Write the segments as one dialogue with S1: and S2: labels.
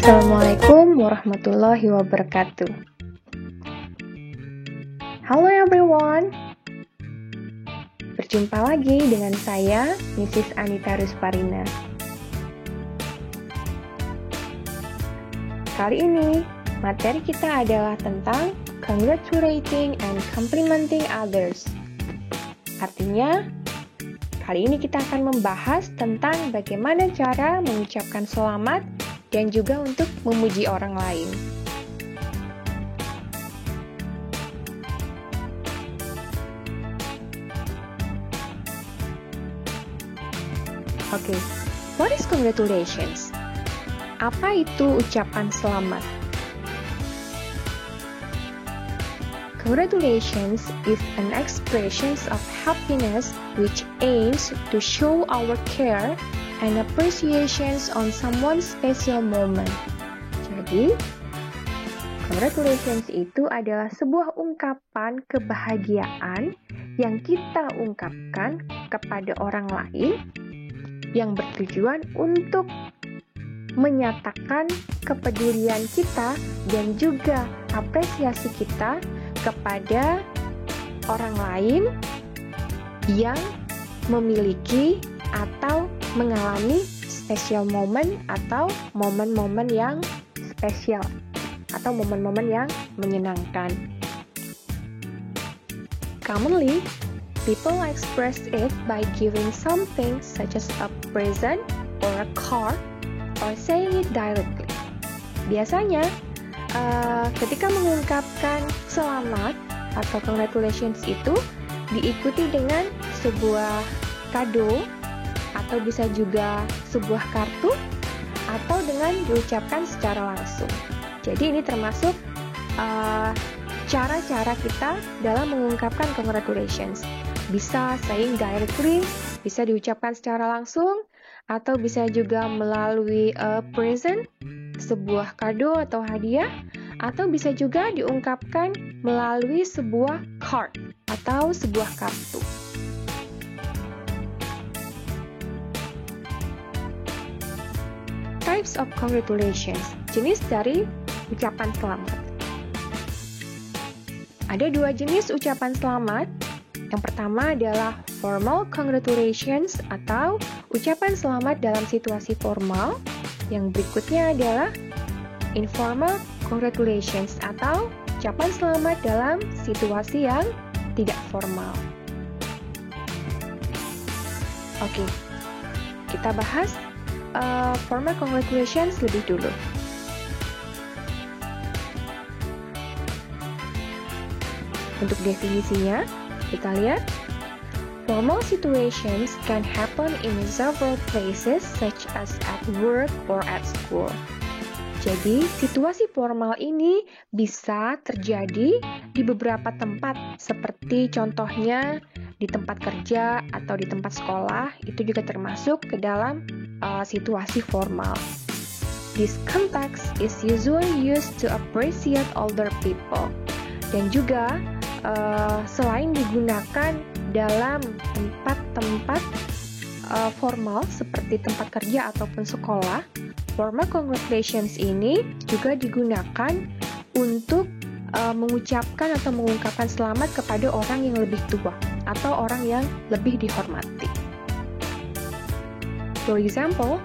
S1: Assalamualaikum warahmatullahi wabarakatuh. Halo everyone. Berjumpa lagi dengan saya, Mrs. Anita Rusparina. Kali ini, materi kita adalah tentang congratulating and complimenting others. Artinya, kali ini kita akan membahas tentang bagaimana cara mengucapkan selamat dan juga untuk memuji orang lain. Oke, what is congratulations? Apa itu ucapan selamat? Congratulations is an expression of happiness which aims to show our care and appreciations on someone's special moment. Jadi, congratulations itu adalah sebuah ungkapan kebahagiaan yang kita ungkapkan kepada orang lain yang bertujuan untuk menyatakan kepedulian kita dan juga apresiasi kita kepada orang lain yang memiliki atau mengalami special moment atau momen-momen yang spesial atau momen-momen yang menyenangkan. Commonly, people express it by giving something such as a present or a card or saying it directly. Biasanya, ketika mengungkapkan selamat atau congratulations itu diikuti dengan sebuah kado atau bisa juga sebuah kartu atau dengan diucapkan secara langsung. Jadi ini termasuk cara-cara kita dalam mengungkapkan congratulations. Bisa saying directly, bisa diucapkan secara langsung, atau bisa juga melalui present, sebuah kado atau hadiah, atau bisa juga diungkapkan melalui sebuah card atau sebuah kartu. Types of congratulations, jenis dari ucapan selamat. Ada dua jenis ucapan selamat. Yang pertama adalah formal congratulations atau ucapan selamat dalam situasi formal. Yang berikutnya adalah informal congratulations atau ucapan selamat dalam situasi yang tidak formal. Oke, kita bahas formal congratulations lebih dulu. Untuk definisinya, kita lihat. Formal situations can happen in several places such as at work or at school. Jadi, situasi formal ini bisa terjadi di beberapa tempat seperti contohnya di tempat kerja atau di tempat sekolah, itu juga termasuk ke dalam situasi formal. This context is usually used to appreciate older people. Dan juga selain digunakan dalam tempat-tempat formal seperti tempat kerja ataupun sekolah, formal congratulations ini juga digunakan untuk mengucapkan atau mengungkapkan selamat kepada orang yang lebih tua atau orang yang lebih dihormati. For example,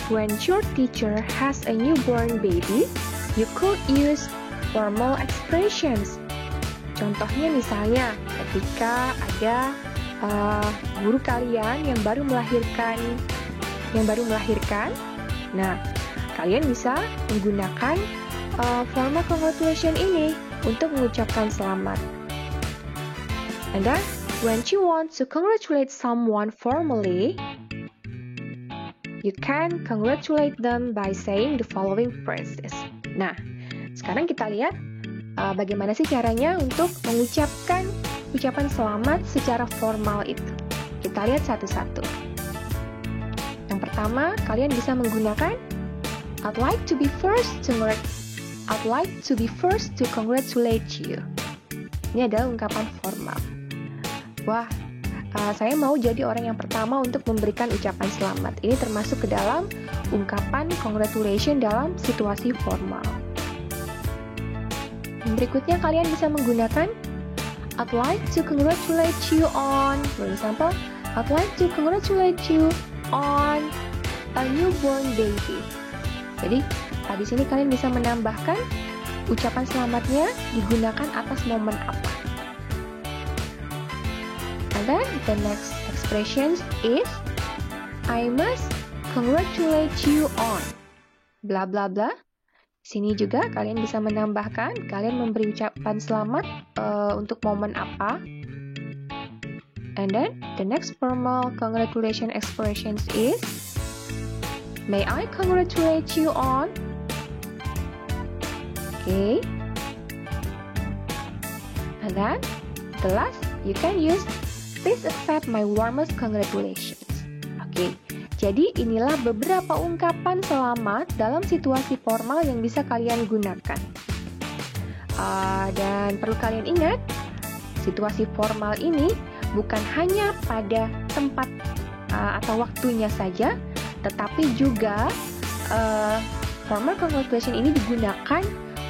S1: when your teacher has a newborn baby, you could use formal expressions. Contohnya misalnya ketika ada guru kalian yang baru melahirkan, nah kalian bisa menggunakan formal congratulation ini untuk mengucapkan selamat. And then, when you want to congratulate someone formally, you can congratulate them by saying the following phrases. Nah, sekarang kita lihat bagaimana sih caranya untuk mengucapkan ucapan selamat secara formal itu. Kita lihat satu-satu. Yang pertama, kalian bisa menggunakan I'd like to be first to congratulate you. Ini adalah ungkapan formal. Wah, saya mau jadi orang yang pertama untuk memberikan ucapan selamat. Ini termasuk ke dalam ungkapan congratulations dalam situasi formal. Berikutnya kalian bisa menggunakan I'd like to congratulate you on, for example, I'd like to congratulate you on a newborn baby. Jadi di sini kalian bisa menambahkan ucapan selamatnya digunakan atas momen apa. And then the next expression is I must congratulate you on bla bla bla. Sini juga kalian bisa menambahkan kalian memberi ucapan selamat untuk momen apa. And then the next formal congratulation expressions is may I congratulate you on. Okay. And then the last you can use please accept my warmest congratulations. Oke, jadi inilah beberapa ungkapan selamat dalam situasi formal yang bisa kalian gunakan. Dan perlu kalian ingat, situasi formal ini bukan hanya pada tempat atau waktunya saja, tetapi juga formal congratulation ini digunakan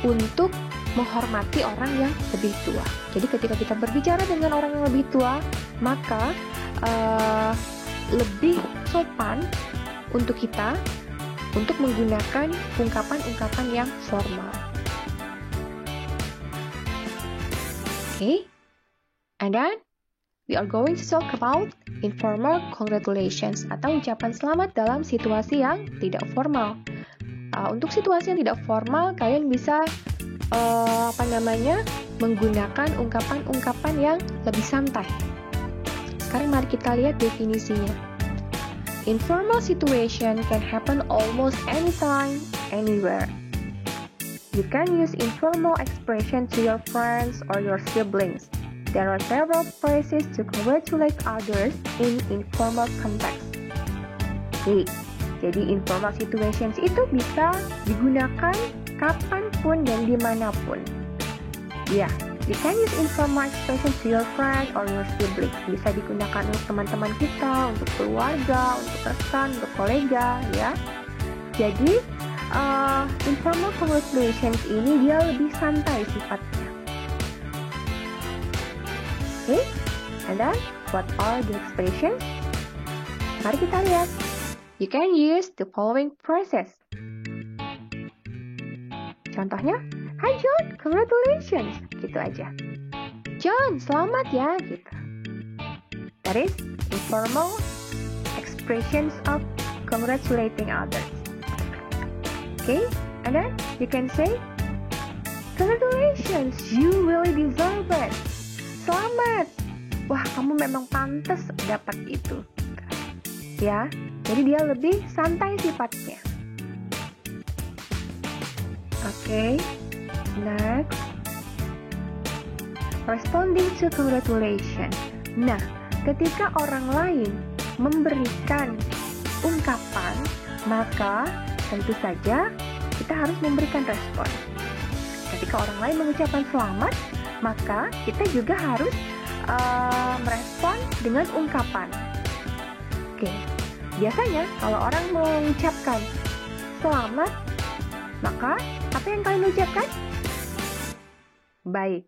S1: untuk menghormati orang yang lebih tua. Jadi ketika kita berbicara dengan orang yang lebih tua, maka lebih sopan untuk kita untuk menggunakan ungkapan-ungkapan yang formal. Okay, and then we are going to talk about informal congratulations atau ucapan selamat dalam situasi yang tidak formal. Untuk situasi yang tidak formal, kalian bisa menggunakan ungkapan-ungkapan yang lebih santai. Sekarang mari kita lihat definisinya. Informal situation can happen almost anytime, anywhere. You can use informal expression to your friends or your siblings. There are several phrases to congratulate others in informal context. Oke, jadi informal situations itu bisa digunakan kapanpun dan dimanapun. Ya, you can use informal expression to your friend or your siblings. Bisa digunakan untuk teman-teman kita, untuk keluarga, untuk rekan, untuk kolega, ya. Jadi, informal congratulations ini dia lebih santai sifatnya. Okay, and then what are the expressions? Mari kita lihat. You can use the following phrases. Contohnya, Hi John, congratulations, gitu aja. John, selamat ya, gitu. That is informal expressions of congratulating others. Okay, and then you can say, congratulations, you really deserve it. Selamat, wah kamu memang pantas dapat itu. Ya, jadi dia lebih santai sifatnya. Okay, next. Responding to congratulations. Nah, ketika orang lain memberikan ungkapan, maka tentu saja kita harus memberikan respon. Ketika orang lain mengucapkan selamat, maka kita juga harus merespon dengan ungkapan. Oke, biasanya kalau orang mengucapkan selamat, maka apa yang kalian ucapkan? Baik.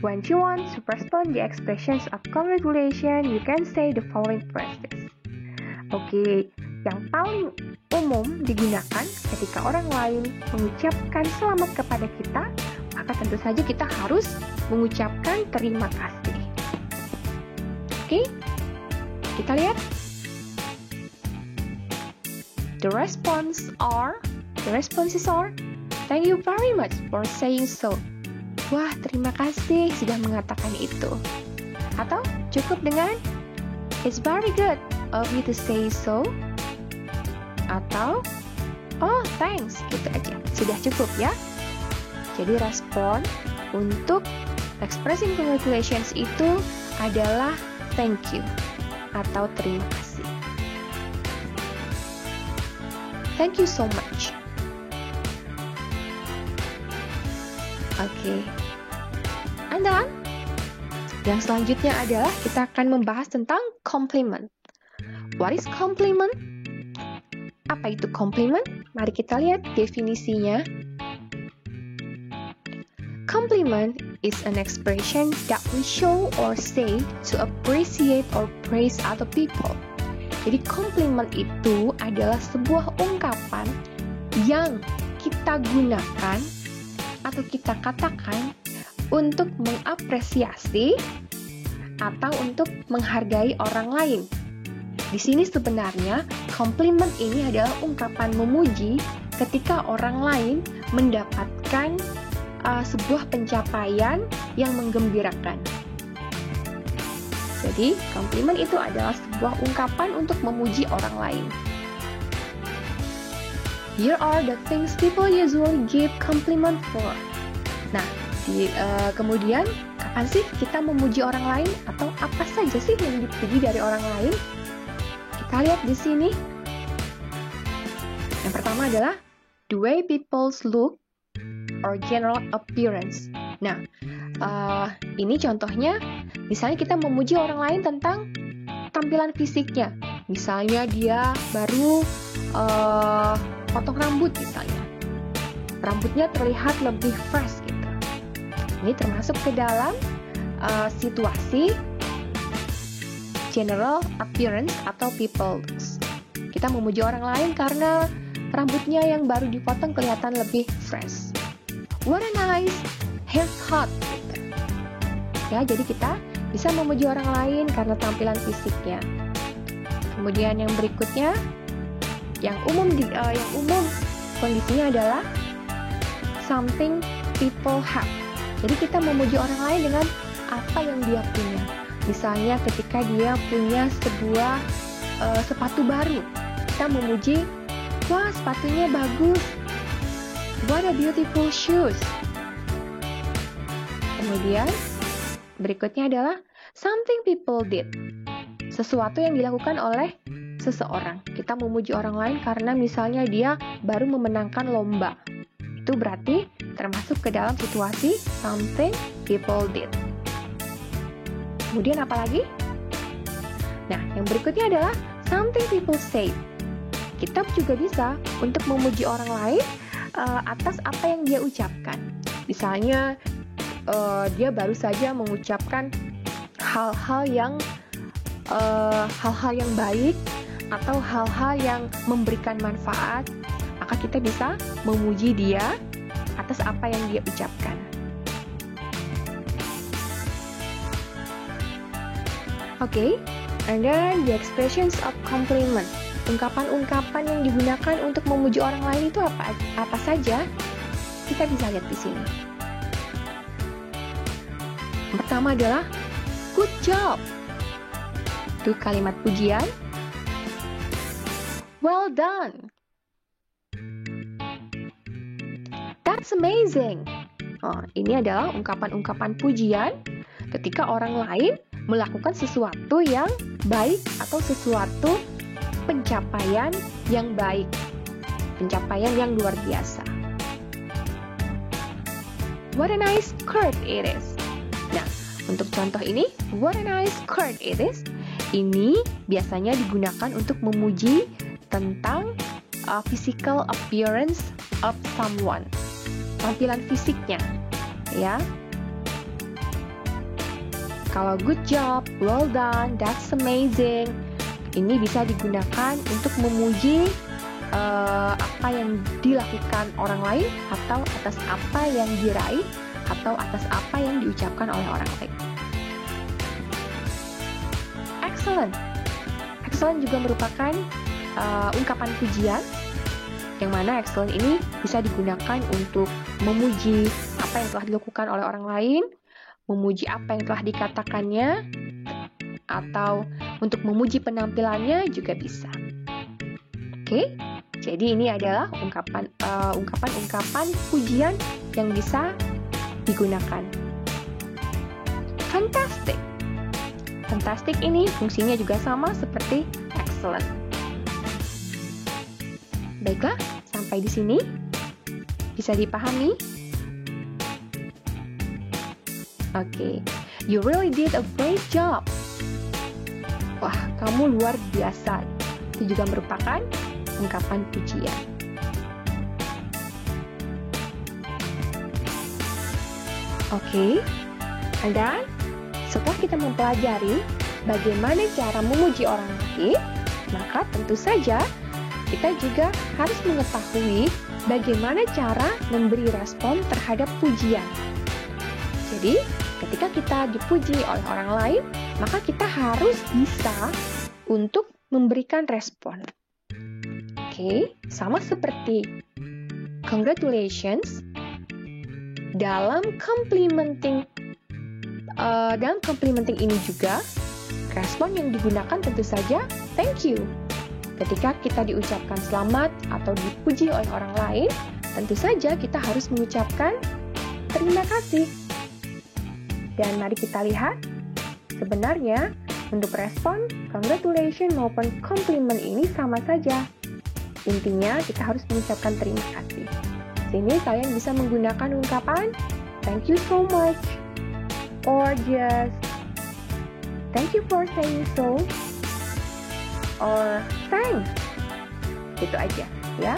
S1: When you want to respond the expressions of congratulations, you can say the following phrases. Oke, yang paling umum digunakan ketika orang lain mengucapkan selamat kepada kita, maka tentu saja kita harus mengucapkan terima kasih. Oke, kita lihat. The responses are, thank you very much for saying so. Wah, terima kasih sudah mengatakan itu. Atau cukup dengan, it's very good of you to say so. Atau, oh thanks, gitu aja. Sudah cukup ya. Jadi respon untuk expressing congratulations itu adalah thank you atau terima kasih. Thank you so much. Okay. And then, Yang selanjutnya adalah kita akan membahas tentang compliment. What is compliment? Apa itu compliment? Mari kita lihat definisinya. Compliment is an expression that we show or say to appreciate or praise other people. Jadi compliment itu adalah sebuah ungkapan yang kita gunakan atau kita katakan untuk mengapresiasi atau untuk menghargai orang lain. Di sini sebenarnya compliment ini adalah ungkapan memuji ketika orang lain mendapatkan sebuah pencapaian yang menggembirakan. Jadi, compliment itu adalah sebuah ungkapan untuk memuji orang lain. Here are the things people usually give compliment for. Nah, kemudian kapan sih kita memuji orang lain atau apa saja sih yang dipuji dari orang lain? Kita lihat di sini. Yang pertama adalah the way people look or general appearance. Nah, ini contohnya, misalnya kita memuji orang lain tentang tampilan fisiknya. Misalnya dia baru potong rambut misalnya. Rambutnya terlihat lebih fresh gitu. Ini termasuk ke dalam situasi general appearance atau people looks. Kita memuji orang lain karena rambutnya yang baru dipotong kelihatan lebih fresh. What a nice haircut gitu. Ya, jadi kita bisa memuji orang lain karena tampilan fisiknya. Kemudian yang berikutnya, yang umum kondisinya adalah something people have. Jadi kita memuji orang lain dengan apa yang dia punya. Misalnya ketika dia punya sebuah sepatu baru, kita memuji, wah sepatunya bagus, what a beautiful shoes. Kemudian berikutnya adalah something people did, sesuatu yang dilakukan oleh seseorang. Kita memuji orang lain karena misalnya dia baru memenangkan lomba. Itu berarti termasuk ke dalam situasi something people did. Kemudian apa lagi? Nah, yang berikutnya adalah something people say. Kita juga bisa untuk memuji orang lain atas apa yang dia ucapkan. Misalnya dia baru saja mengucapkan hal-hal yang baik atau hal-hal yang memberikan manfaat, maka kita bisa memuji dia atas apa yang dia ucapkan. Oke, and then the expressions of compliment. Ungkapan-ungkapan yang digunakan untuk memuji orang lain itu apa saja? Kita bisa lihat di sini. Pertama adalah good job. Itu kalimat pujian. Well done. That's amazing. Ini adalah ungkapan-ungkapan pujian ketika orang lain melakukan sesuatu yang baik atau sesuatu pencapaian yang baik, pencapaian yang luar biasa. What a nice skirt it is. Nah, untuk contoh ini, what a nice skirt it is, ini biasanya digunakan untuk memuji tentang physical appearance of someone, tampilan fisiknya, ya. Kalau good job, well done, that's amazing, ini bisa digunakan untuk memuji apa yang dilakukan orang lain atau atas apa yang diraih atau atas apa yang diucapkan oleh orang lain. Excellent. Excellent juga merupakan ungkapan pujian, yang mana excellent ini bisa digunakan untuk memuji apa yang telah dilakukan oleh orang lain, memuji apa yang telah dikatakannya, atau untuk memuji penampilannya juga bisa. Oke, jadi ini adalah ungkapan-ungkapan pujian yang bisa digunakan. Fantastic. Fantastic ini fungsinya juga sama seperti excellent. Baiklah, sampai di sini bisa dipahami? Oke. You really did a great job. Wah, kamu luar biasa. Itu juga merupakan ungkapan pujian. Oke, dan setelah kita mempelajari bagaimana cara memuji orang lain, maka tentu saja kita juga harus mengetahui bagaimana cara memberi respon terhadap pujian. Jadi, ketika kita dipuji oleh orang lain, maka kita harus bisa untuk memberikan respon. Oke, sama seperti congratulations, dalam complimenting ini juga, respon yang digunakan tentu saja thank you. Ketika kita diucapkan selamat atau dipuji oleh orang lain, tentu saja kita harus mengucapkan terima kasih. Dan mari kita lihat, sebenarnya untuk respon congratulations maupun compliment ini sama saja. Intinya kita harus mengucapkan terima kasih. Sini kalian bisa menggunakan ungkapan thank you so much or just thank you for saying so or thanks. Itu aja ya.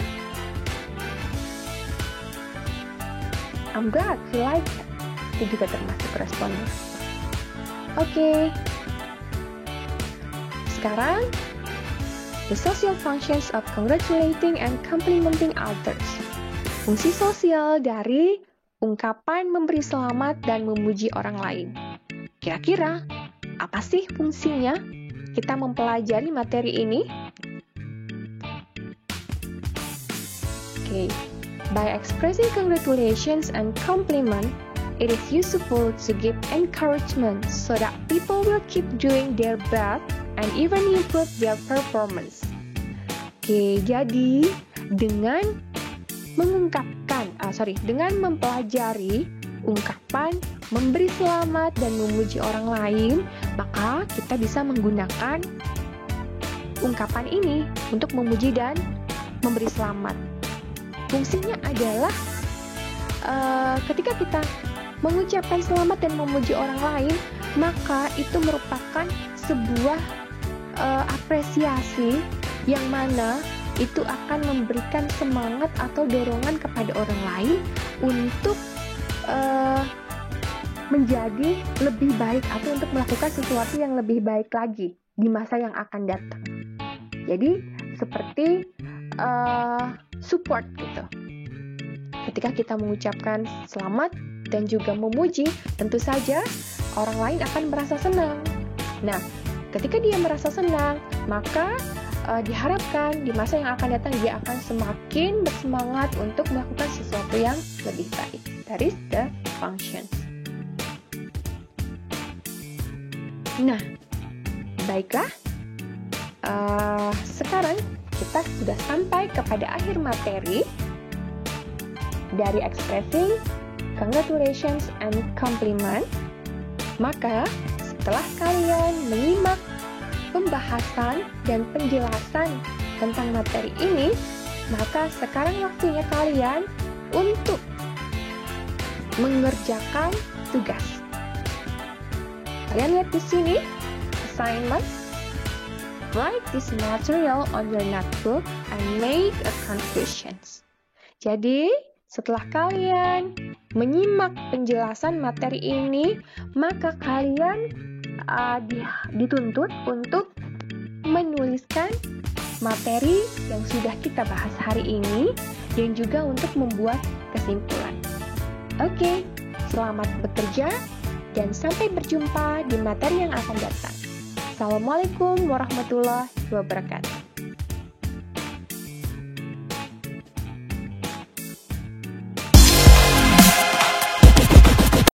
S1: I'm glad you like it. Itu juga termasuk responnya. Oke. Sekarang the social functions of congratulating and complimenting others. Fungsi sosial dari ungkapan memberi selamat dan memuji orang lain. Kira-kira apa sih fungsinya? Kita mempelajari materi ini. Oke. By expressing congratulations and compliment, it is useful to give encouragement so that people will keep doing their best and even improve their performance. Oke, jadi dengan dengan mempelajari ungkapan memberi selamat dan memuji orang lain, maka kita bisa menggunakan ungkapan ini untuk memuji dan memberi selamat. Fungsinya adalah ketika kita mengucapkan selamat dan memuji orang lain, maka itu merupakan sebuah apresiasi yang mana itu akan memberikan semangat atau dorongan kepada orang lain untuk menjadi lebih baik atau untuk melakukan sesuatu yang lebih baik lagi di masa yang akan datang. Jadi seperti support gitu. Ketika kita mengucapkan selamat dan juga memuji, tentu saja orang lain akan merasa senang. Nah, ketika dia merasa senang, maka diharapkan di masa yang akan datang dia akan semakin bersemangat untuk melakukan sesuatu yang lebih baik. That is the functions. Nah, baiklah. Sekarang kita sudah sampai kepada akhir materi dari expressing congratulations and compliment. Maka setelah kalian menyimak pembahasan dan penjelasan tentang materi ini, maka sekarang waktunya kalian untuk mengerjakan tugas. Kalian lihat di sini, assignment. Write this material on your notebook and make a conclusions. Jadi, setelah kalian menyimak penjelasan materi ini, maka kalian dituntut untuk menuliskan materi yang sudah kita bahas hari ini dan juga untuk membuat kesimpulan. Oke, selamat bekerja dan sampai berjumpa di materi yang akan datang. Assalamualaikum warahmatullahi wabarakatuh.